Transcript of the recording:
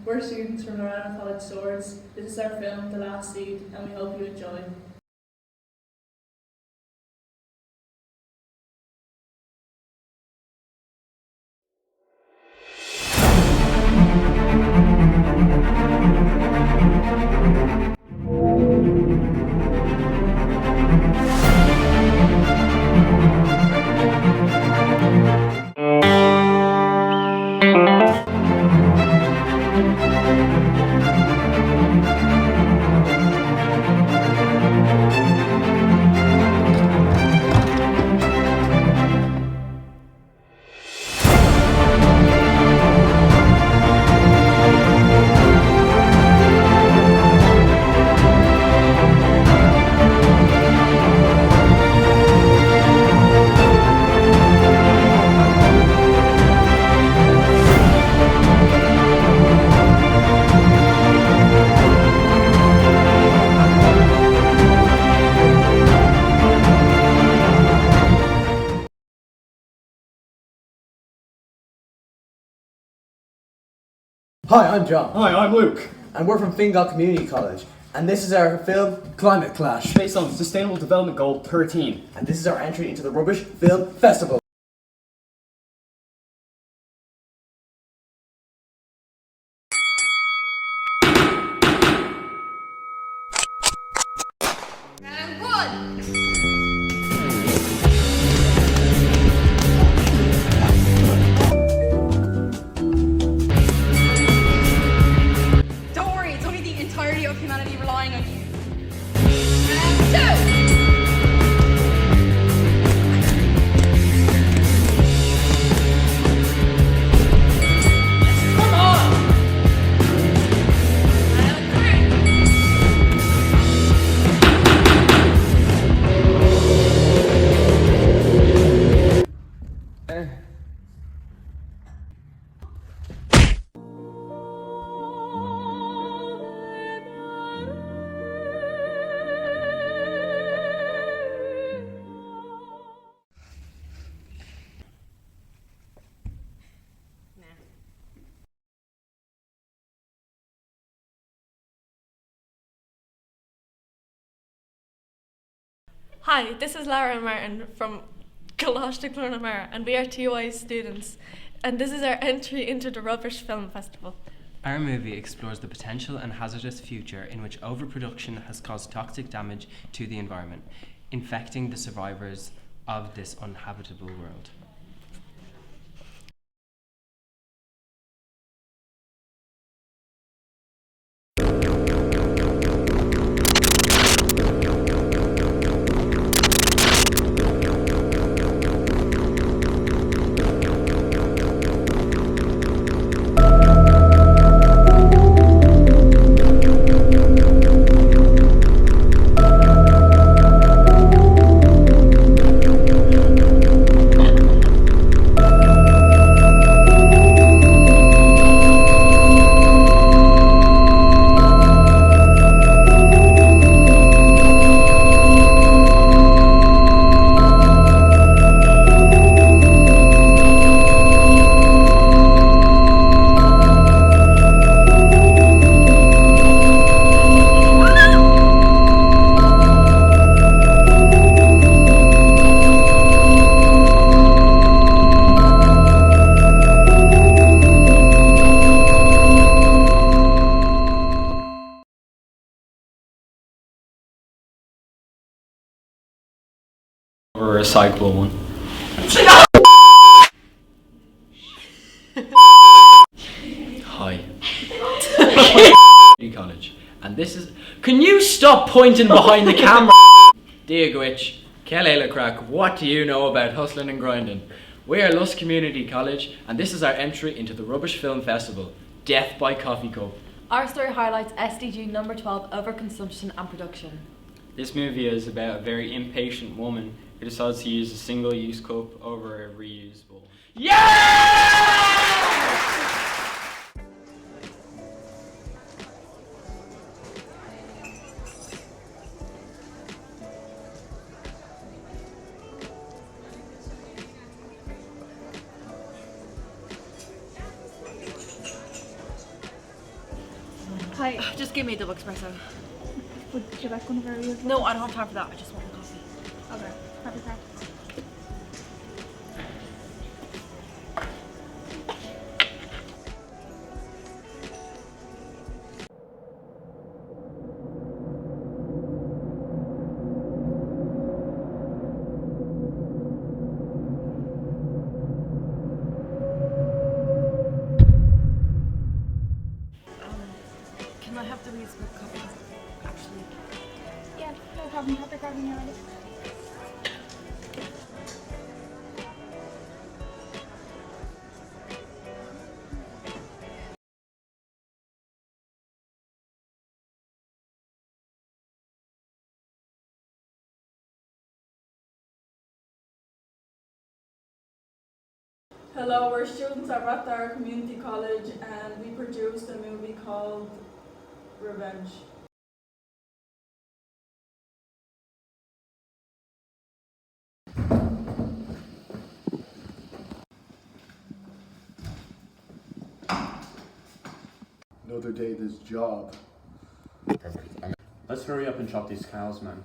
We're students from Lorana College Swords. This is our film, The Last Seed, and we hope you enjoy. Hi, I'm John. Hi, I'm Luke. And we're from Fingal Community College. And this is our film, Climate Clash. Based on Sustainable Development Goal 13. And this is our entry into the Rubbish Film Festival. Of humanity relying on you. Come on! Hi, this is Lara and Martin from Galactic Clonamara, and we are TY students, and this is our entry into the Rubbish Film Festival. Our movie explores the potential and hazardous future in which overproduction has caused toxic damage to the environment, infecting the survivors of this uninhabitable world. Or a recyclable one. Hi. College. And this is... Can you stop pointing behind the camera? Diagwich, Kelela Crack, what do you know about hustling and grinding? We are Lusk Community College, and this is our entry into the Rubbish Film Festival, Death by Coffee Cup. Our story highlights SDG number 12, overconsumption and production. This movie is about a very impatient woman who decides to use a single-use cup over a reusable one. Yeah! Hi. Just give me a double espresso. Would you like one of our usual? No, I don't have time for that. I just want a coffee. Okay. Happy craft. Can I have the wee split coffee? Actually. Yeah, no problem. Happy crafting already. Hello, we're students at Rathdar Community College and we produced a movie called Revenge. Another day this job. Perfect. Let's hurry up and chop these cows, man.